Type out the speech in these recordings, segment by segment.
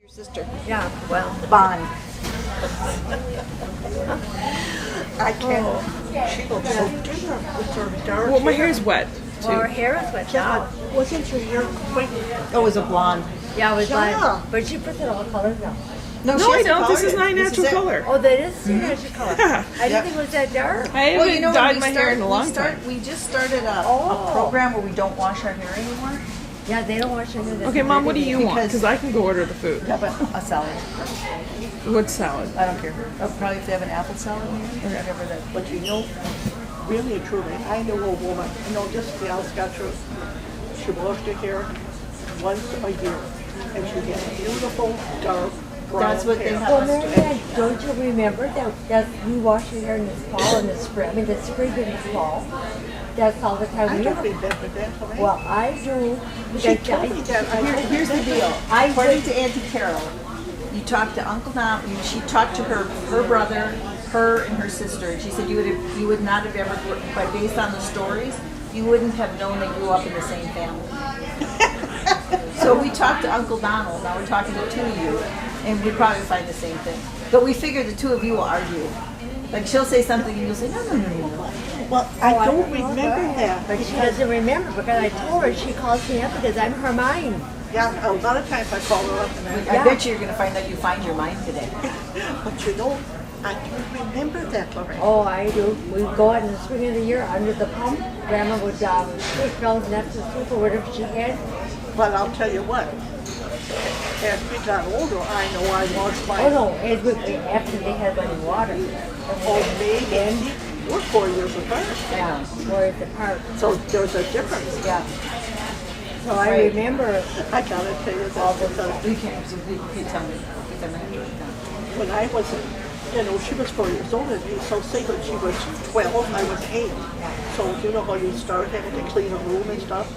Sister. Yeah, well. Bond. I can't. She looks so different with her dark Well, my hair. hair's wet, too. Well, her hair is wet now. Wasn't your hair quite... Oh, it was a blonde. Yeah, it was Yeah. like, but she puts it all colors now. No, she I hasn't don't. This colored is it. my This natural it. color. Oh, that is signature color. Yeah. I didn't think it was that dark. I haven't when dyed we my hair in a long time. We just started a Oh. program where we don't wash our hair anymore. Yeah, they don't want you to do this. Okay, Mom, what do you want? Because- Because I can go order the food. Yeah, but a salad. What salad? I don't care. Probably if they have an apple salad, maybe. Whatever that. But you know, really and truly, I know a woman, you know, this gal's got her, she washed her hair once a year, and she has beautiful, dark, brown That's what they hair. have Well, us do. Marianne, don't you remember that we wash your hair in the fall and the spring? I mean, the spring and the fall. That's all the time I we don't have. remember that, Lorraine. Well, I do. She Because told me that. Here's the deal. According to Auntie Carol, you talked to Uncle Nam. She talked to her brother, her and her sister, and she said you would not have ever, but based on the stories, you wouldn't have known they grew up in the same family. So we talked to Uncle Donald. Now we're talking to two of you, and we probably find the same thing. But we figure the two of you will argue. Like she'll say something, and you'll say no. Well, I don't remember that. But she doesn't remember because I told her she calls me up because I'm her mind. Yeah, a lot of times I call her up and I bet you're going to find out you find your mind today. but you know, I don't remember that, Lorraine. Oh, I do. We go out in the spring of the year under the pump. Grandma would take Bell's nuts of soup or whatever she had. But I'll tell you what, as we got older, I know I washed my... Oh no, after they had running water. Oh, maybe. We're 4 years apart. Yeah, 4 years apart. So there's a difference. Yeah. So I Right. remember I gotta tell you All that the because you can't tell me. when I was, you know, she was 4 years older than me, so say when she was 12, I was 8. So you know how you start having to clean a room and stuff?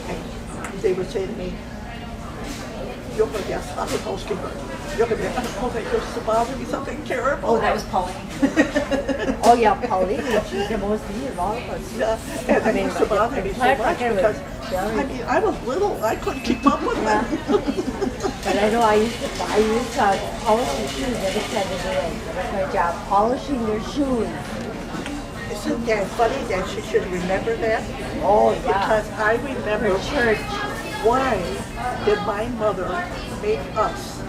And they would say to me, you're going to get a housekeeper. You're going to be, oh, that used to bother me something terrible. Oh, that was Pauline. oh yeah, Pauline, she's the most neat of all of us. Yeah, and I it mean, used to bother me so Clark much Tucker was because, very- I mean, I was little, I couldn't keep up with Yeah. them. But I know I used to polish their shoes every time they did it. That was my job, polishing their shoes. Isn't that funny that she should remember that? Oh yeah. Because I remember For church. why did my mother make us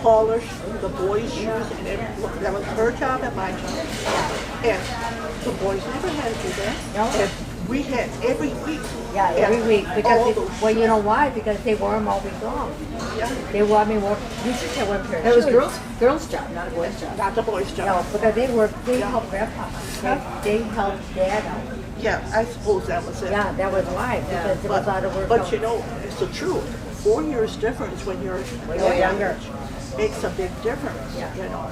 polish the boys' shoes and everything? That was her job and my job. And the boys never had to do that. No. And we had every week. Yeah, every And week all because those- well, you know why? Because they wore them all week long. yeah, They wore me more. You just had one pair of That was shoes. girls' job, not a boys' job. not the boys' No, job. because they helped Grandpa. They helped Dad out. Yeah, I suppose that was it. Yeah, that was why because it was out of work. But you know, it's the truth. 4 years difference when you're you're younger. makes a big difference. Yeah. You know.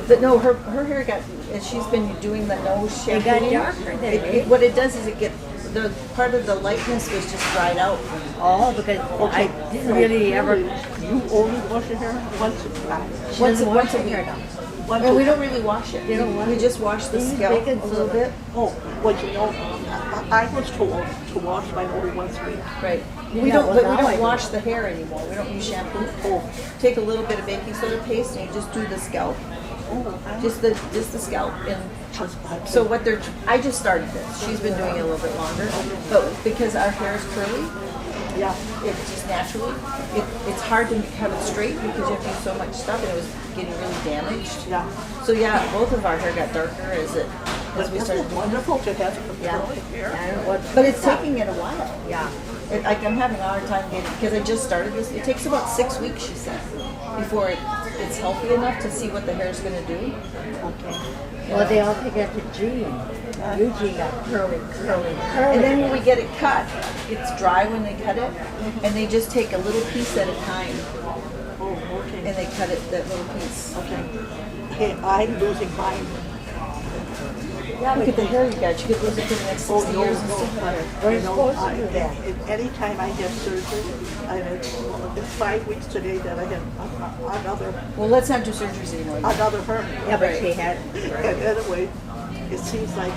But no, her hair got, and she's been doing the nose It shampoo. got darker then, eh? What it does is it gets, the part of the lightness was just dried out. Oh, because I didn't really ever. You only wash your hair once a She Once doesn't a- wash once a her hair week. now. once And a we don't really wash it. They don't wash We it. just wash the They use scalp baking a little soda. bit. Oh, but you know, I was told to wash my hair once a week. Right. Yeah, We don't, well, but we now I don't do. wash the hair anymore. We don't use shampoo. Oh, Take a little bit of baking soda paste and you just do the scalp. Just the scalp. And so what they're, I just started this. She's been doing it a little bit longer. But because our hair is curly, yeah. it's just naturally, it's hard to have it straight because you have to use so much stuff and it was getting really damaged. Yeah. So yeah, both of our hair got darker as we Isn't started it doing it. wonderful to have Yeah. curly hair? And what- But it's taking it a while. Yeah. Like I'm having a hard time getting, because I just started this. It takes about 6 weeks, she said, before it's healthy enough to see what the hair is going to do. Well, they all take it to Gene. Eugene got curly. And then when we get it cut, it's dry when they cut it, and they just take a little piece at a time, Oh, okay. and they cut it, that little piece. Okay. Okay, I'm losing mine. Yeah, Look but at the hair you got. You could lose it for the next 60 no, years and no. still have it. we're You know, supposed to do that. Anytime I have surgery, it's 5 weeks today that I have another Well, let's not do surgeries anymore. another hernia. Yeah, but she had. And anyway, it seems like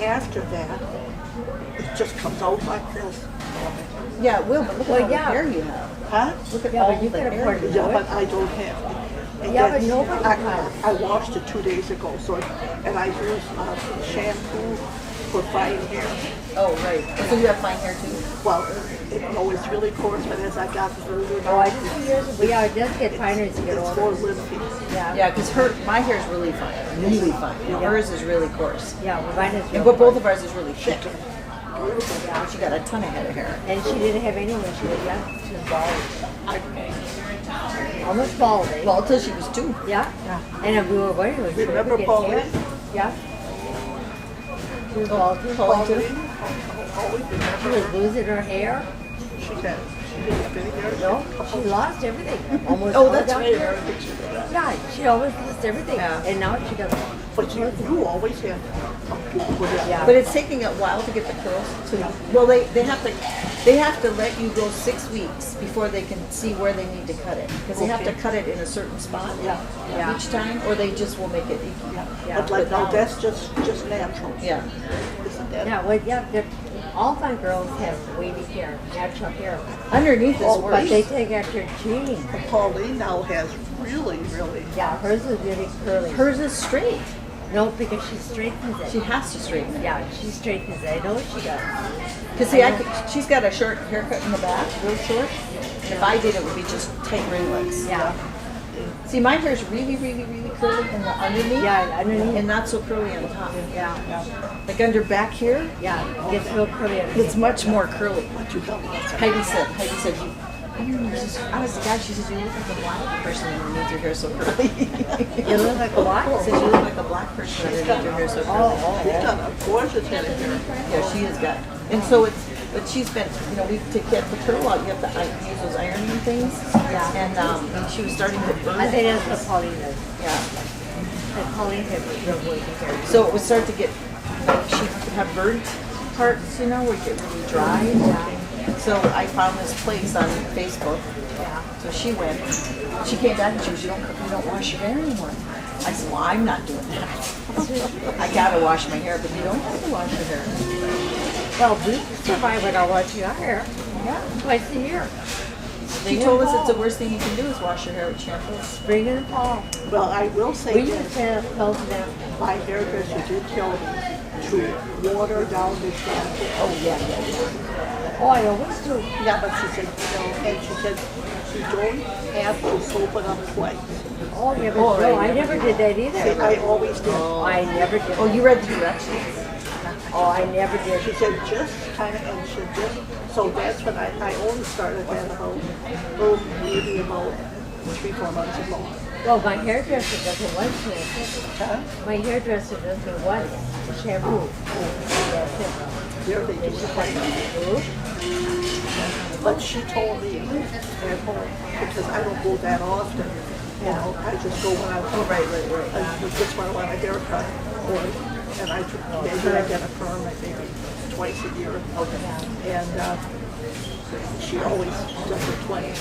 after that, it just comes out like this. Yeah, it will, but look at Well, all the yeah. hair you have. Huh? Look at Yeah, all but you the could hair. afford to Yeah, do but it. I don't have it. And Yeah, but that's- nobody does. I washed it 2 days ago, so, and I use shampoo for fine hair. Oh, right. So you have fine hair too? Well, no, it's really coarse, but as I got older, Oh, I just see yours. Well, yeah, it does get finer as you get it's more older. limpy. Yeah. Yeah, because my hair is really fine. Really fine. Hers is really coarse. Yeah, well, mine is. And real but both fine. of ours is really thick. She got a ton of head of hair. And she didn't have any when she was young. She was bald. Almost bald, eh? Well, until she was 2. Yeah. And then we were wondering, was she ever Remember get Pauline? hair? Yeah. She was bald too. Pauline too? Always She remember was losing her hair. she didn't have any hair. No, she lost everything. Almost Oh, all that's down right. here. Yeah, she always lost everything. Yeah. And now she got. But you always have Yeah. But it's taking a while to get the curls. So, well, they have to let you go 6 weeks before they can see where they need to cut it, because they have to cut it in a certain spot Yeah. each time, or they just will make it icky. Yeah. But like now, that's just natural. Yeah. Isn't that? Yeah, well, yeah, all my girls have wavy hair, natural hair. Underneath is Oh, But they worse. take after genes. Pauline now has really. Yeah, hers is really curly. Hers is straight. No, because she straightens it. She has to straighten it. Yeah, she straightens it. I know she does. Because see, she's got a short haircut in the back, real short. And if I did, it would be just tight ringlets. Yeah. See, my hair's really, really, really curly in the underneath. Yeah, underneath. And not so curly on top. Yeah. Like under back here, Yeah, it gets real curly. it's much more curly. What you got? Heidi said, I was the guy, she says, you look like a black person underneath your hair so curly. You look like a what? Says you look like a black person underneath your hair so curly. You've got a gorgeous head of hair. Yeah, she has got, and so but she's been, to get the curl out, you have to use those ironing things. Yeah. And she was starting to burn. I think that's what Pauline does. Yeah. And Pauline has real wavy hair. So it would start to get, like, she'd have burnt parts, would get really dry. So I found this place on Facebook. Yeah. So she went. She came back and she goes, you don't wash your hair anymore. I said, well, I'm not doing that. I gotta wash my hair, but you don't have to wash your hair. Well, we survive without washing our hair Yeah. twice a year. She told us it's the worst thing you can do is wash your hair with shampoo. Spring and fall. Well, I will say We used this. to have pills now. My hairdresser did tell me to water down the shampoo. Oh yeah. Oh, I always do. Yeah, but she said, and she said, you don't have to soap it up twice. Oh, yeah, but Oh, no, right. I never did that See, either. I always did. I never did. Oh, you read the directions? Oh, I never did. She said just kind of, and she just, so that's when I only started that about, maybe about 3-4 months ago. Well, my hairdresser doesn't want shampoo. Huh? My hairdresser doesn't want shampoo. That's it. There they do it right now. But she told me at home, because I don't go that often, I just go when I, I just when I want a haircut. And I maybe I get a perm like maybe twice a year. And she always does it twice,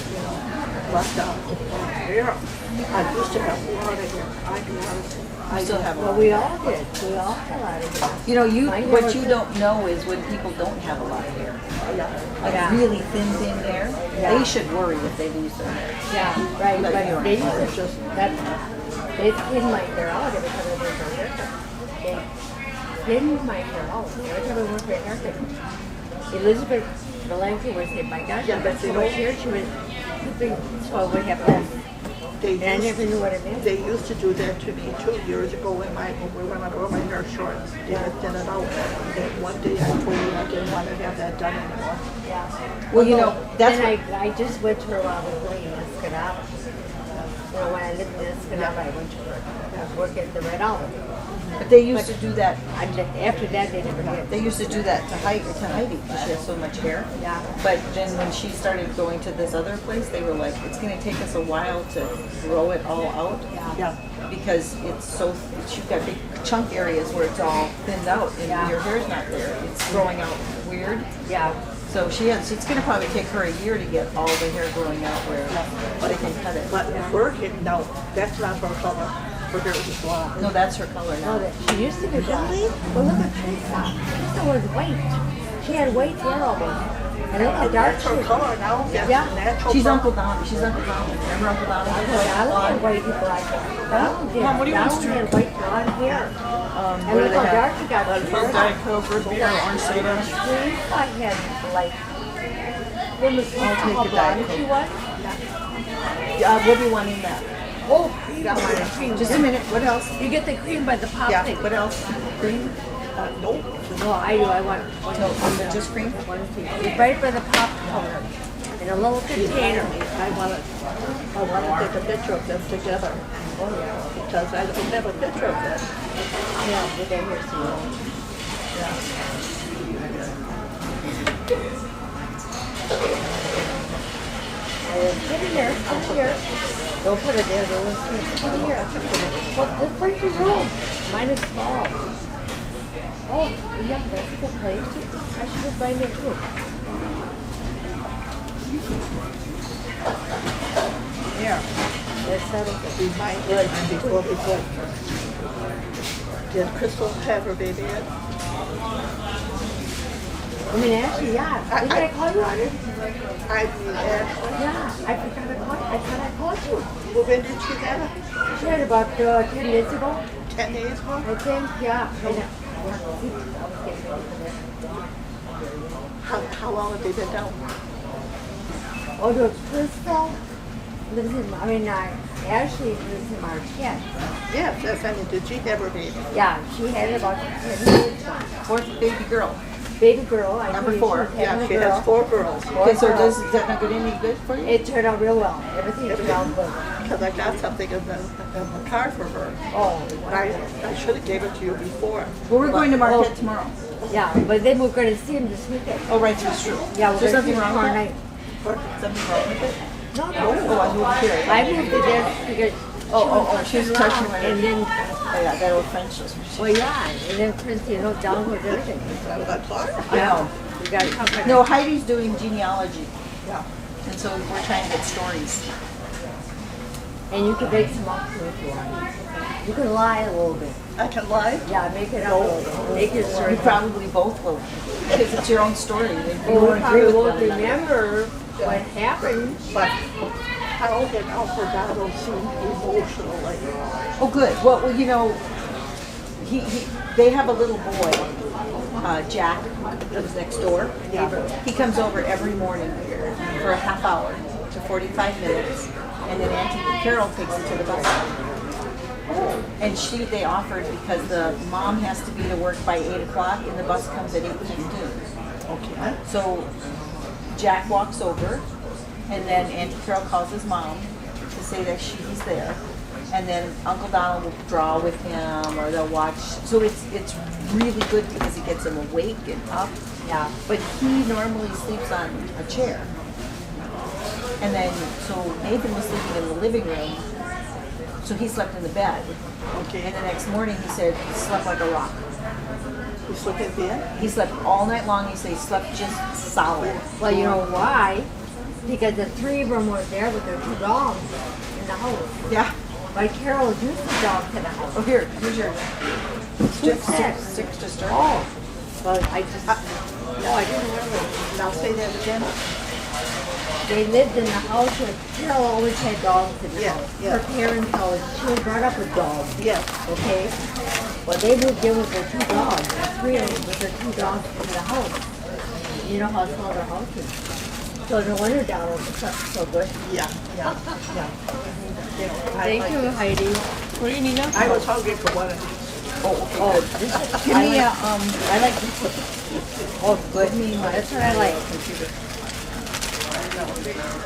left out. Hair. I used to have a lot of hair. I do honestly. I still have a Well, lot. we all did. We all had a lot of hair. My hair What was- you don't know is when people don't have a lot of hair. Like Yeah. really thin hair, Yeah. they should worry if they lose their hair. Yeah, right. Like But yours. they used to just, they thinned my hair out every time I went for a haircut. They thinned my hair out every time I went for a haircut. Elizabeth Valenci would say, my gosh, Yeah, I've but got so you much know- hair, she was clipping, so I would have less. They And I used never knew what it meant. They used to do that to me 2 years ago when I wore my hair short. They would thin it out. And one day I told her I didn't want to have that done anymore. Yeah. Well, that's Then what, I just went to her while I was living in Escanaba. When I lived in Escanaba, I went to her. I was working at the Red Olive. but they used to do that. And then after that, they never did. They used to do that to Heidi because she has so much hair. Yeah. But then when she started going to this other place, they were like, it's going to take us a while to grow it all out. Yeah. Because it's so, you've got big chunk areas where it's all thinned out and Yeah. your hair's not there. It's growing out weird. Yeah. So it's going to probably take her a year to get all the hair growing out where they can cut it. But her hair, no, that's not her color. Her hair is blonde. No, that's her color No, now. that she used to be blonde. Well, look at Teresa. Teresa was white. She had white hair almost. And look how dark That's she her is. color now. That's Yeah. natural. She's color. Uncle Donald. She's Uncle Donald. Remember Uncle Donald? Donald had white blonde hair. Donald did. Mom, what do you want us to Donald had white blonde hair. And What do look they how have? dark she got. Coke, Diet Coke, root beer, orange soda. I had like. When was I'll take how a Diet blonde she was? What do you want in that? Oh, you got my cream. Just a minute. What else? You get the cream by the pop Yeah. thing. What else? Cream? Nope. No, I do. I want Just cream? one thing. It's right by the pop cover. In a little container. I want to take a picture of them together. Oh yeah. Because I don't have a picture of them. Yeah, get that here soon. Put it here. Put it here. Don't put it there. Don't put it here. Well, this place is room. Mine is small. Oh, yeah, that's a good place. I should just buy it too. Here. That settles it. Be my good before we go. Did Crystal have her baby yet? I mean, actually, yeah. Didn't I call you on it? I mean, Ashley. Yeah, I forgot to call you. I thought I called you. Well, when did she get it? She had about 10 minutes ago, 10 days ago? I think. Yeah. How long have they been down? Oh, the Crystal lives in, Ashley lives in Marquette. Yes, yes, I mean, did she have her baby? Yeah, she had it about 10 minutes ago. Fourth baby girl. Baby girl. I Number told you 4. she was having Yeah, a she girl. has 4 girls. Okay, so is that not good any good for you? It turned out real well. Everything turned out good. Because I got something in the car for her. Oh, But I should have gave it to you before. Well, we're going to Marquette tomorrow. yeah. But then we're going to see him this weekend. Oh, right, that's true. Yeah, Is we're there going to see something him wrong tomorrow with night. it? Something wrong with it? No, Oh, no. I moved here. I moved to there because She's touching my and then, Oh, yeah, that old French is. well, yeah, and then Christy, downloads everything. That was on fire? I know. We got to come No, Heidi's doing genealogy, Yeah. and so we're trying to get stories. And you can make some up too if you want. You can lie a little bit. I can lie? Yeah, make it up a little bit. Make it You certain. probably both will, because it's your own story. You Well, won't we agree probably with won't one another. remember what happened. But Harold and Alfredo seem emotional lately. Oh, good. Well, you know, they have a little boy, Jack, lives next door. Yeah. He comes over every morning here for a half hour to 45 minutes, and then Auntie Carol takes him to the bus stop. And they offered because the mom has to be to work by 8 o'clock, and the bus comes at 8:15. Okay. So Jack walks over, and then Auntie Carol calls his mom to say that he's there. And then Uncle Donald will draw with him, or they'll watch. So it's really good because it gets him awake and up. Yeah. But he normally sleeps on a chair. And then, so Nathan was sleeping in the living room, so he slept in the bed. Okay. And the next morning he said he slept like a rock. You sleep in bed? He slept all night long. He said he slept just solid. Well, you know why? Because the 3 of them were there with their 2 dogs in the house. Yeah. But Carol used the dog to the house. Oh, here's your six to start. Oh, but I just, no, I didn't remember. Now say that again. They lived in the house where Carol always had dogs in the Yeah, house. yeah. Her parents always, she was brought up with dogs, Yes. okay? Well, they moved in with their 2 dogs, the 3 of them with their 2 dogs in the house. You know how small their house is. So no wonder Donald was so good. Yeah, yeah, yeah. You know, I Thank like you, this. Heidi. What do you need now? I was hungry for one of these. Oh, this is, Give me a, I like this one. oh, good. That's what I like.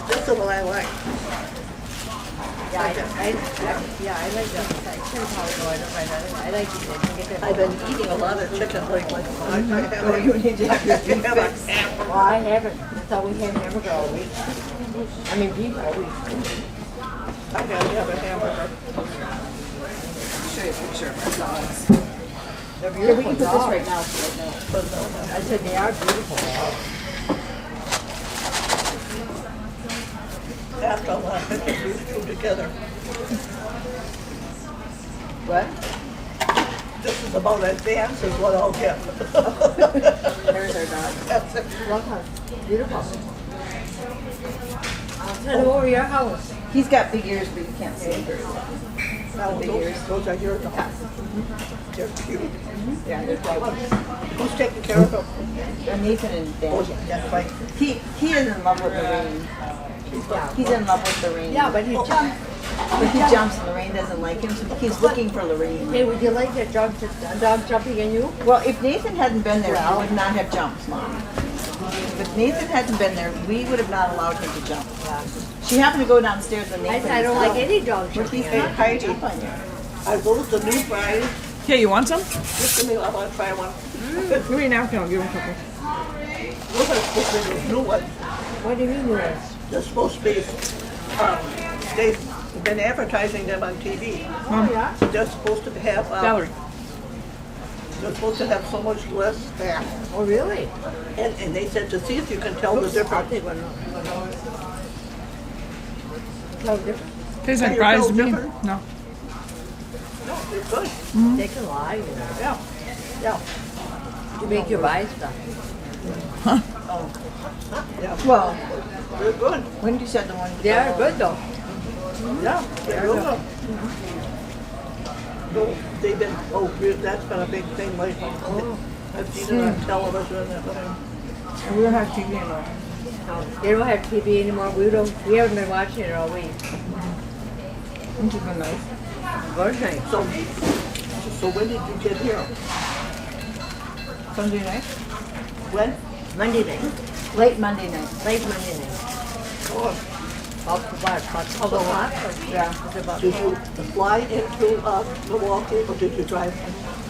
This is what I like. Yeah, I like this. I should have probably go and find out. I like these. I can get I've them. been eating a lot of chicken lately. Oh, you need to have your beef fixed. Well, I haven't. That's all we have hamburger all week. I mean, beef all week. I gotta have a hamburger. Show you a picture of my dogs. They're Here, we beautiful can put this dogs. right now. So right now. I said they are beautiful dogs. After a while, I put these 2 together. What? This is about advance is what I'll get. There's our dog. That's it. Look how beautiful. I'll send him over your house. He's got big ears, but you can't see him very well. Now, big ears. those are your dogs. They're cute. Yeah, they're cute. Who's taking care of them? Nathan and Oh, Dan. yeah, that's right. He is in love with Lorraine. He's in love with Lorraine. Yeah, but he jumps. But he jumps and Lorraine doesn't like him, so he's looking for Lorraine. Hey, would you like that dog jumping in you? Well, if Nathan hadn't been there, he would not have jumped, Mom. If Nathan hadn't been there, we would have not allowed him to jump. She happened to go downstairs and I Nathan. said I don't like any dog But jumping he's in. not Heidi. jump on you. I rolled the new bride. Yeah, you want some? Just give me, I want to try one. Give me a napkin, I'll give him a couple. Those are supposed to be the new ones. What do you mean yours? They're supposed to be, they've been advertising them on TV. Oh, yeah? They're supposed to have, Valerie. they're supposed to have so much less fat. Oh, really? And they said to see if you can tell the I'll difference. take one. No different. Tastes like Hey, fries no to me. different. No. No, it's good. They can lie, you know. Yeah. Yeah. To make you buy stuff. Yeah. Well, They're good. when you said the one. They are good though. Yeah, they're real good. No, they've been, that's been a big thing lately. I've seen it on television and everything. We don't have TV anymore. They don't have TV anymore. We haven't been watching it all week. Which has been nice. Very nice. So when did you get here? Sunday night? When? Monday night. Late Monday night. Late Monday night. Oh, About what? About 12 o'clock? Yeah. Is it about did 12? you fly into Milwaukee or did you drive?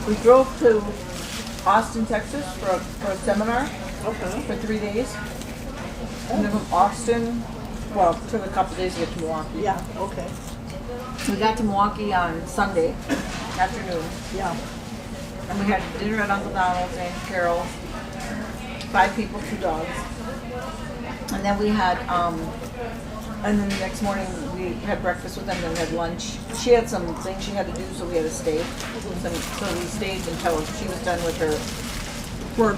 We drove to Austin, Texas for a seminar Okay. for 3 days. And then from Austin, well, it took a couple days to get to Milwaukee. Yeah, okay. We got to Milwaukee on Sunday afternoon. Yeah. And we had dinner at Uncle Donald's and Carol's. 5 people, 2 dogs. And then we had, and then the next morning we had breakfast with them, then we had lunch. She had some things she had to do, so we had to stay. So we stayed until she was done with her work.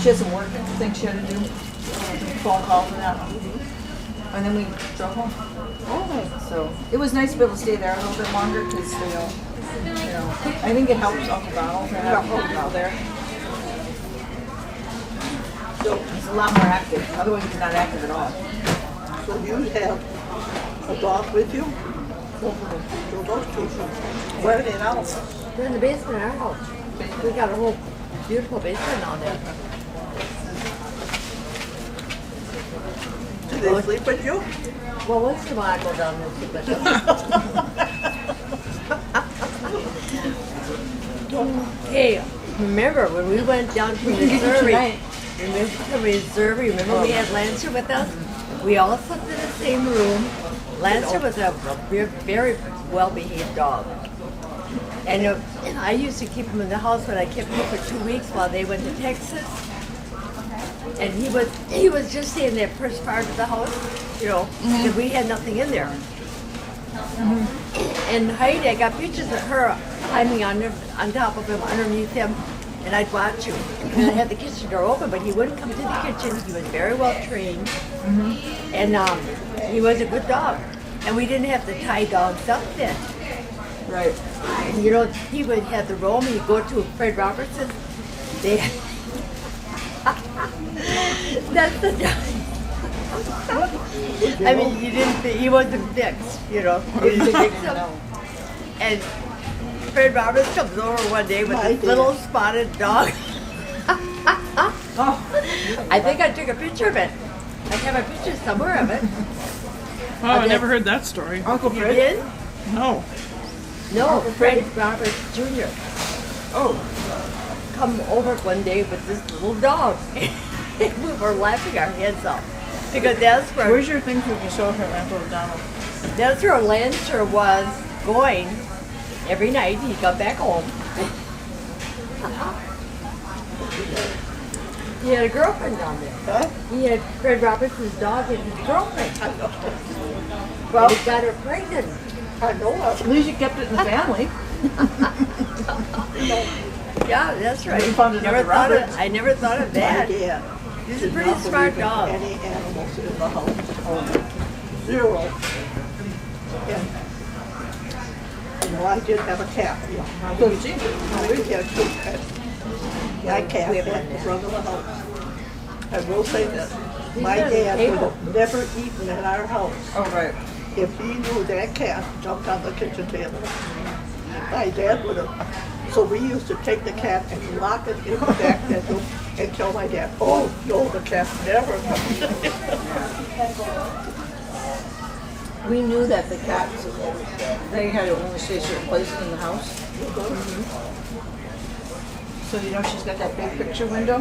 She had some work things she had to do, some phone calls and that. And then we drove home. So it was nice to be able to stay there a little bit longer because, you know, I think it helps Uncle Donald to have people there. So, He's a lot more active. Otherwise, he's not active at all. so you have a dog with you? So those two, where are they now? They're in the basement of our house. We got a whole beautiful basement down there. Do they sleep with you? Well, once in a while I go down there and sleep with them. Hey, remember when we went down to Missouri? Remember we had Lancer with us? We all slept in the same room. Lancer was a very well-behaved dog. And I used to keep him in the house when I kept him for 2 weeks while they went to Texas. And he was just staying there first part of the house, you know, and we had nothing in there. And Heidi, I got pictures of her climbing on top of him, underneath him, and I'd watch him. And I had the kitchen door open, but he wouldn't come to the kitchen. He was very well trained, and he was a good dog. And we didn't have to tie dogs up then. Right. And, you know, he would have the roam. He'd go to Fred Robertson. That's the dog. I mean, he wasn't fixed, you know. He didn't fix him. And Fred Roberts comes over one day with this little spotted dog. I think I took a picture of it. I have a picture somewhere of it. Oh, I never heard that story. Uncle You Fred? did? No. No, Fred Roberts Jr. Oh. come over one day with this little dog. We were laughing our heads off. Because Where's your thing for you show her at Uncle Donald? that's where Lancer was going every night. He'd come back home. He had a girlfriend down there. Huh? He had Fred Robertson's dog and his girlfriend. Well, He got her pregnant. I know. at least you kept it in the family. Yeah, that's right. You found another Robert. I never thought of My that. dad He's a did pretty not smart believe in dog. any animals in the house. Zero. And, you know, I did have a cat. Yeah. We had two cats. My cat we have had one the now. front of the house. I will say this, He's my got a dad table. would have never eaten at our house Oh, right. if he knew that cat jumped on the kitchen table. My dad would have. So we used to take the cat and lock it in the back bedroom and tell my dad, oh, no, the cat never comes. We knew that the cats, they had to only stay certain places in the house. So you know she's got that big picture window?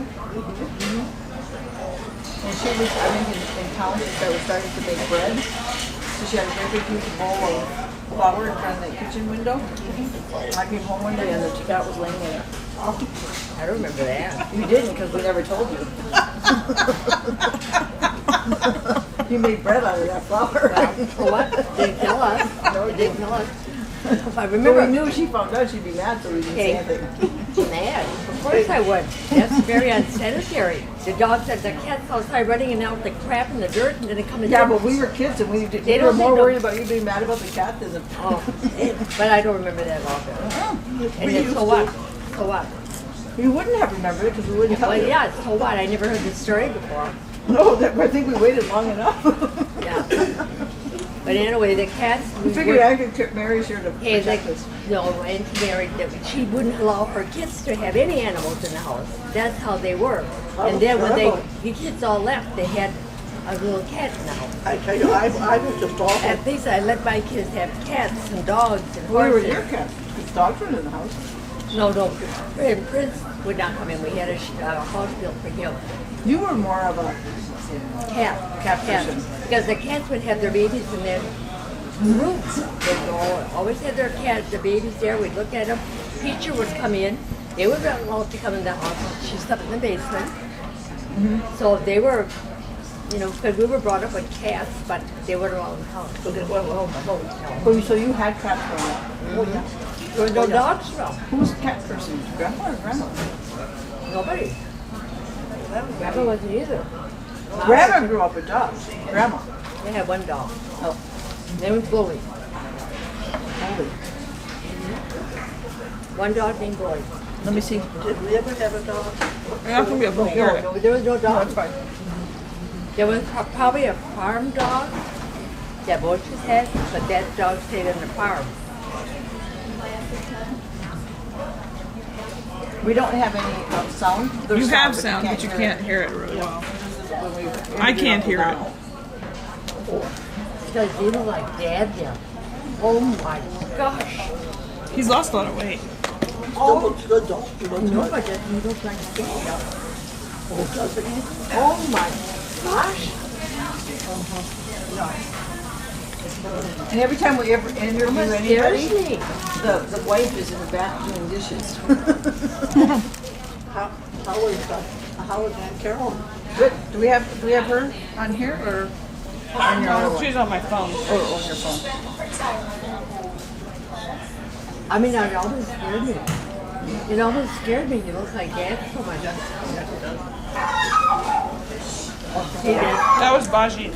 And she was, I think in town, she was starting to make bread. So she had a very big huge bowl of flour in front of that kitchen window. I came home one day and the cat was laying in it. I don't remember that. You didn't because we never told you. You made bread out of that flour. For what? Didn't kill us. No, It didn't kill us. If I But remember, we knew if she found out she'd be mad, so we didn't say Okay. anything. mad. Of course I would. That's very unsanitary. The dogs and the cats outside running out the crap in the dirt and then they come and Yeah, get but we were kids and we were don't more think worried about you being mad about the cat than the. Oh, but I don't remember that all. And then so what? So what? You wouldn't have remembered it because we wouldn't tell Well, you. yeah, so what? I never heard this story before. No, I think we waited long enough. Yeah. But anyway, the cats. We figured I could marry her to Hey, protect like, us. no, and married that she wouldn't allow her kids to have any animals in the house. That's how they were. And then when the kids all left, they had a little cat in the house. I tell you, I was just awful. At least I let my kids have cats and dogs and We were horses. your cats. The dogs were in the house. No, Prince would not come in. We had a house built for him. You were more of a Cat person. Because the cats would have their babies in their rooms. They'd go, always had their cats, the babies there. We'd look at them. Teacher would come in. They were not allowed to come in the house. She slept in the basement. So they were, you know, because we were brought up with cats, but they weren't allowed in the house. So they went well in the house. Oh, so you had cats growing up. Oh, yeah. There was no dogs from. Who was the cat person? Grandpa or grandma? Nobody. Grandma wasn't either. Grandma grew up with dogs. Grandma. They had one dog. Oh, Name was Bully. holy. One dog named Bully. Let me see. Did we ever have a dog? You're not gonna be able to hear it. No, there was no No, dog. it's fine. There was probably a farm dog that Boches had, but that dog stayed on the farm. We don't have any sound. There's You have but sound, but you hear can't it. hear it really well. When we I can't interview hear Uncle it. Donald. Because they look like Dad there. Oh my gosh. He's lost a lot of weight. Still looks good though. He looks No, good. but he looks like Dad. Oh, doesn't he? Oh my gosh. And every time we ever interview Scares anybody, me. the wife is in the back doing dishes. How is Aunt Carol? Good. Do we have her on here or on your other No, one? she's on my phone. Oh, on your phone. I mean, it always scared me. It always scared me. You look like Dad so much. Hey, Dad. That was Baji.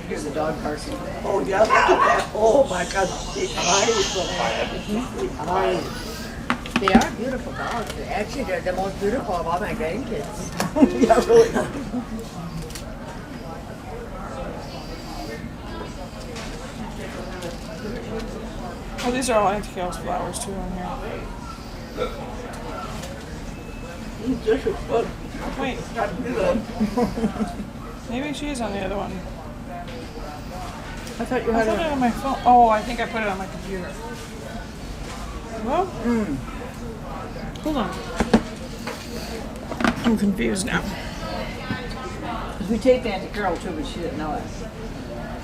Here's the dog Carson. Oh, yeah, look at that. Oh, my God. The eyes are the eyes. They are beautiful dogs. Actually, they're the most beautiful of all my grandkids. Yeah, really. Oh, these are all Auntie Carol's flowers too on here. This is good. Wait, Not good. maybe she is on the other one. I thought you I had put it her. on my phone. Oh, I think I put it on my computer. Well, hold on. I'm confused now. We taped Auntie Carol too, but she didn't know it.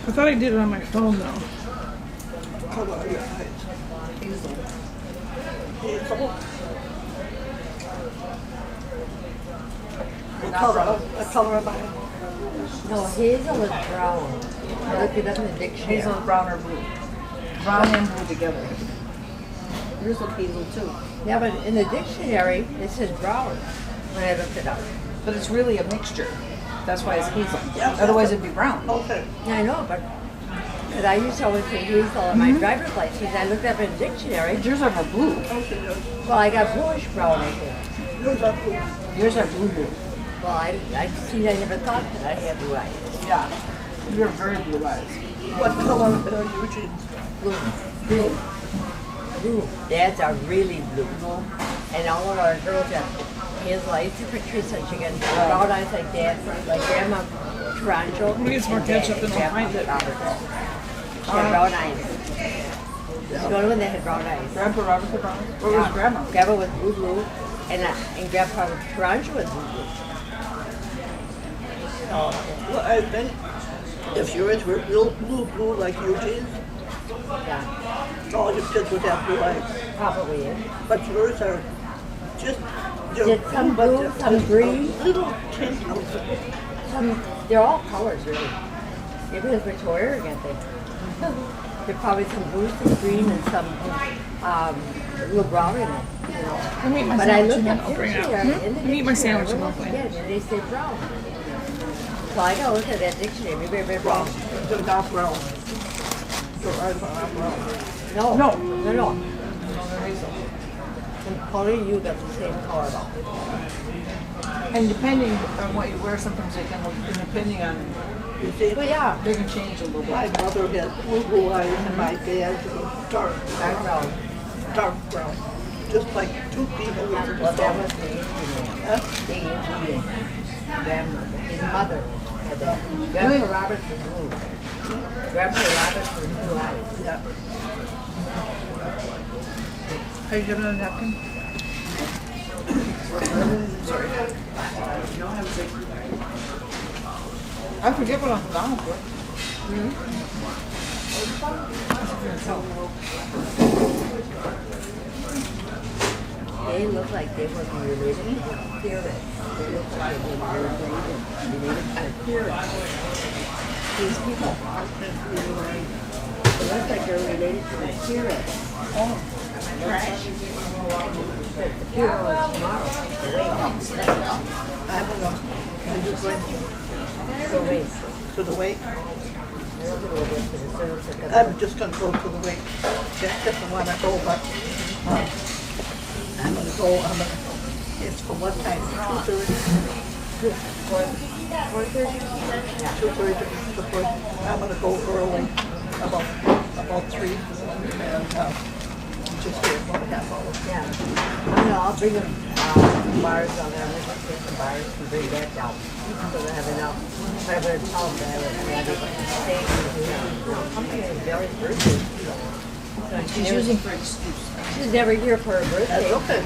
I thought I did it on my phone though. Color of your eyes. Hazel. Hazel. The color of my eyes. No, Hazel is brown. I looked it up in the dictionary. Hazel, brown or blue. Brown and blue together. Yours look hazel too. Yeah, but in the dictionary, it says brown when I looked it up. But it's really a mixture. That's why it's hazel. Yeah. Otherwise it'd be brown. Okay. Yeah, I know, but because I used to always say hazel on my driver's license. I looked up in the dictionary. Yours are more blue. Okay, yes. Well, I got bluish brown, I think. Yours are blue. Yours are blue. Well, I see, I never thought that I had blue eyes. Yeah. You're very blue eyes. What color are Eugene's? Blue. Blue. Blue. Dad's are really blue. And all of our girls got hazel eyes. It's a Patricia, she got brown eyes like Dad, like Grandma Taranto. I'm gonna get some more ketchup and I'll find it. She had brown eyes. She's the only one that had brown eyes. Grandpa Robert the brown. What was Grandma? Grandma was blue, and Grandpa Taranto was blue. So, Well, I think if yours were real blue like Eugene's, yeah, all your kids would have blue eyes. probably is. But yours are just, Just some but blue, they're some just green. a little tint of it. They're all colors, really. It depends which order you get them. There's probably some blue, some green, and some little brown in it. You know. Let me eat my But I sandwich looked and then up I'll bring it out. dictionary. In the Let me eat my dictionary, sandwich and I'll we're find it. looking at it, and they say brown. So I gotta look at that dictionary. Maybe I read Brown. wrong. They're not brown. Your eyes are not brown. No, No. no. No, they're hazel. And Polly, you got the same color though. And depending on what you wear, sometimes they can look, and depending on, You see, But yeah, they can change a little my bit. mother had blue eyes and my dad was dark dark brown. brown. Just like two people with Well, the that was the Indian. Huh? The Indian grandmother. His mother had that. Grandpa Roberts was blue. Grandpa Roberts was blue eyes. Yeah. Are you giving a napkin? Sorry. I forget what I'm down for. They look like they would be related to the pyramids. They look like they were related to the pyramids. These people. They look like they're related to the pyramids. Oh, trash. The pyramids tomorrow. I don't know. I'm just going So wait. to the wake. They're gonna go to the service. I'm just going to go to the wake. Jack doesn't want to go, but I'm going to go. It's for what time? 2:30. 4:30. 2:30. I'm going to go early, about 3, and just stay 1.5 hours. Yeah. I'll bring them bars on there. I'm gonna take some bars and bring that down. So they have enough. But I'm gonna tell them that I would have it staying with something is very birthday. So She's using for excuse. she's never here for her birthday. That's okay.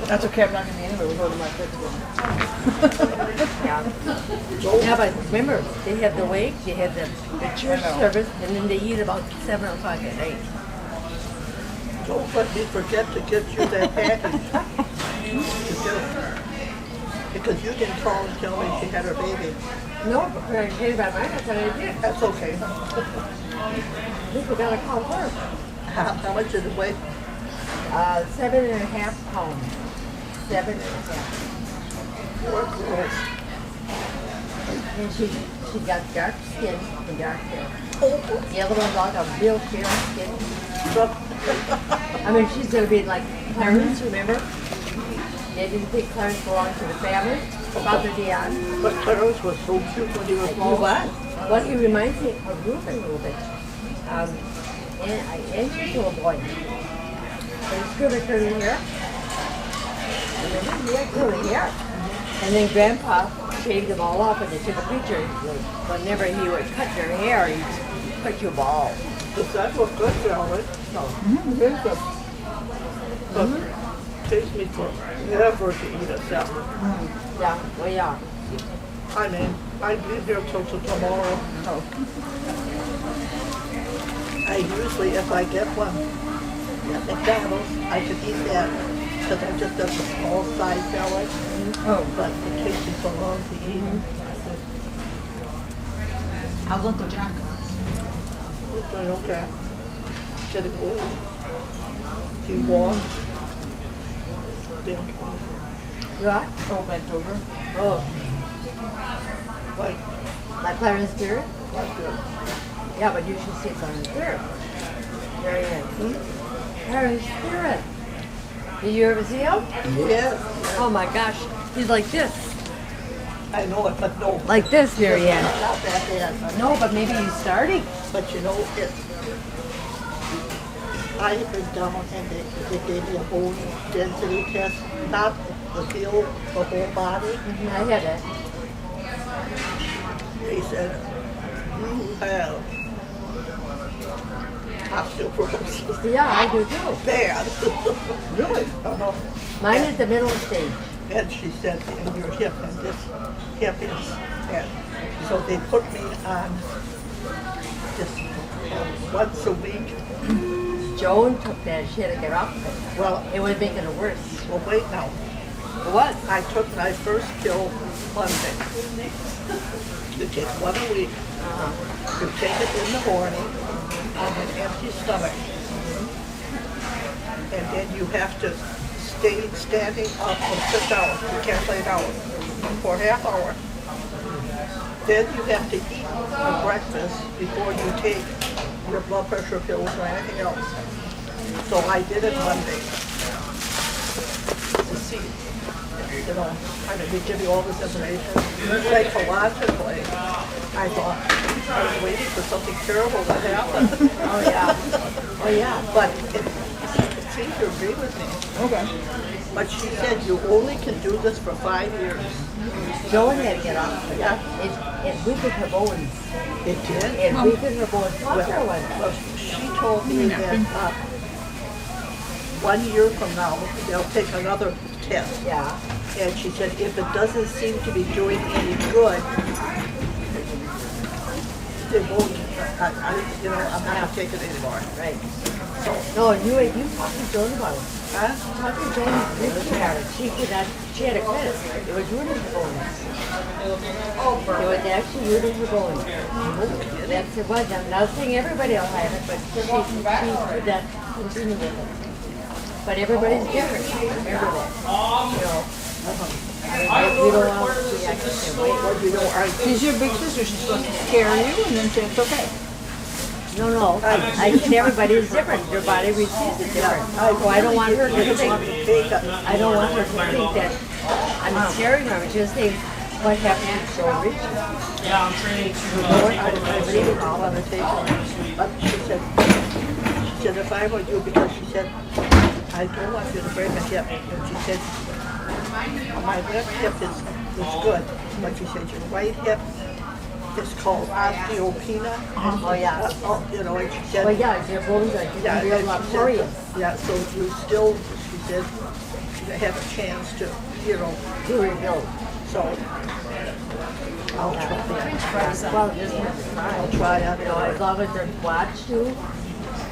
That's okay, I'm not gonna be anywhere, we're going to my kids. Yeah. Yeah, but remember, they have the wake, they have the church service, and then they eat about 7 o'clock at night. Don't let me forget to get you that package. Because you didn't call and tell me she had her baby. No, but when I paid about mine, I thought I did. That's okay. I think we gotta call her. How much did it weigh? 7.5 pounds. 7.5. Poor girl. And she got dark skin and dark hair. The other one's like a real fair skin. I mean, she's gonna be like Clarence, remember? They didn't think Clarence belonged to the family. Father Dion. But Clarence was so cute when he was small. What? Well, he reminds me of Reuben a little bit. And he's a little boy. But he's good with curly hair. Remember? He had curly hair. And then Grandpa shaved them all off and they took a picture. Whenever he would cut your hair, he'd cut you bald. But that was good, Charlotte. So, Very good. But takes me forever to eat a salad. yeah, well, yeah. I mean, I'd be here till tomorrow. I usually, if I get one at McDonald's, I could eat that because I just got the small size salad. Oh, But it takes me so long to eat. how's Uncle Jack? It's doing okay. Getting old. He walked. Bent What? Oh, bent over. Oh, like like Clarence Spirit? this. Yeah, but you should see Clarence Spirit. There he is. Clarence Spirit. Did you ever see him? Yes, Oh my gosh, he's like this. I know it, but no. Like this, Marianne. Not that bad. No, but maybe he's starting. But you know, I have been down and they gave me a bone density test, not the feel, the whole body. I had it. They said, you have osteoporosis. Yeah, I do too. Bad. Really? Mine is the middle stage. And she said, and your hip, and this hip is, and so they put me on this once a week. Joan took that. She had to get off of it. Well, It was making it worse. well, wait now. It was. I took my first pill Monday. You take one a week. You take it in the morning on an empty stomach. And then you have to stay standing up and sit down. You can't lay down for a half hour. Then you have to eat a breakfast before you take your blood pressure pills or anything else. So I did it Monday to see, you know, kind of they give you all this information. Psychologically, I thought I was waiting for something terrible to happen. Oh yeah. Oh yeah. But it seemed to agree with me. Okay. But she said you only can do this for 5 years. Joan had to get off of it. Yeah. It weakened her bones. It did? It weakened her bones. What's her one? Well, she told me that 1 year from now, they'll take another test. Yeah. And she said if it doesn't seem to be doing any good, they won't, you know, I'm not gonna take it anymore. Right. So, No, you talked to Joan about it. huh? Talk to Joan about it. She could not. She had a clinic. It was ruining her bones. It was actually ruining her bones. That's it was. I'm not saying everybody will have it, but she could not continue with it. But everybody's different. Remember that. You know. You don't want to be active. Well, you know, She's your big sister. She's supposed to scare you, and then say it's okay. No. I think everybody is different. Your body receives it different. So I don't want her to think. I don't want her to think that I'm scaring her. I'm just saying what happened to Joe Rich. Yeah, I'm training to. I believe it all on the table. But she said, if I were you, because she said, I don't want you to break a hip. And she said, my left hip is good. But she said, your right hip is called osteopenia. Oh yeah. You know, and she said, Well, yeah, your bones are yeah, real and she luxurious. said, yeah, so you still, she said, you have a chance to, you know, To rebuild. so I'll try. Well, I'll try out. you know, as long as they're watched to,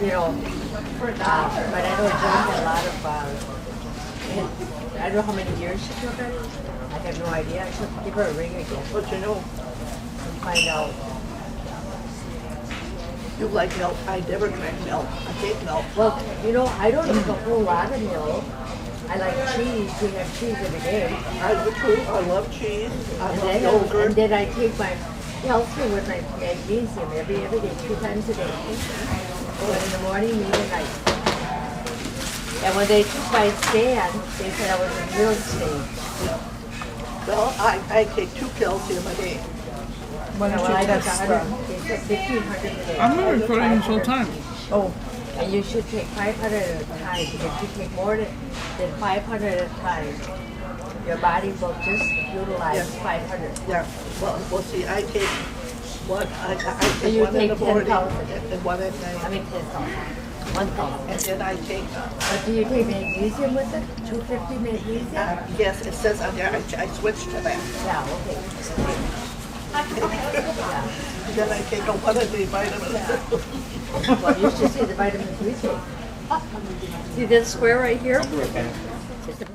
you know. But I know John had a lot of. I don't know how many years she took it. I have no idea. I should give her a ring again But you know, and find out. you like milk. I never drank milk. I hate milk. Well, you know, I don't eat a whole lot of milk. I like cheese. We have cheese every day. I do too. I love cheese. I And love then, yogurt. and then I take my calcium with my magnesium every day, 2 times a day. One in the morning, me at night. And when they took my scan, they said I was in real stage. Well, I take 2 calcium a day. When And did when you I took test 100, they said 1,500 a day. I'm not recording this whole time. Oh, And you should take 500 at a time. If you take more than 500 at a time, your body will just utilize Yeah. 500. Yeah. Well, see, I take one. I So take you one in the take morning 10,000. and one at I night. mean 10,000. 1,000. And then I take. But do you take magnesium with it? 250 magnesium? Yes, it says on there. I switched to that. Yeah, okay. Yeah. Then I take a 1 a day vitamin. Well, you should see the vitamins we take. See this square right here? It's the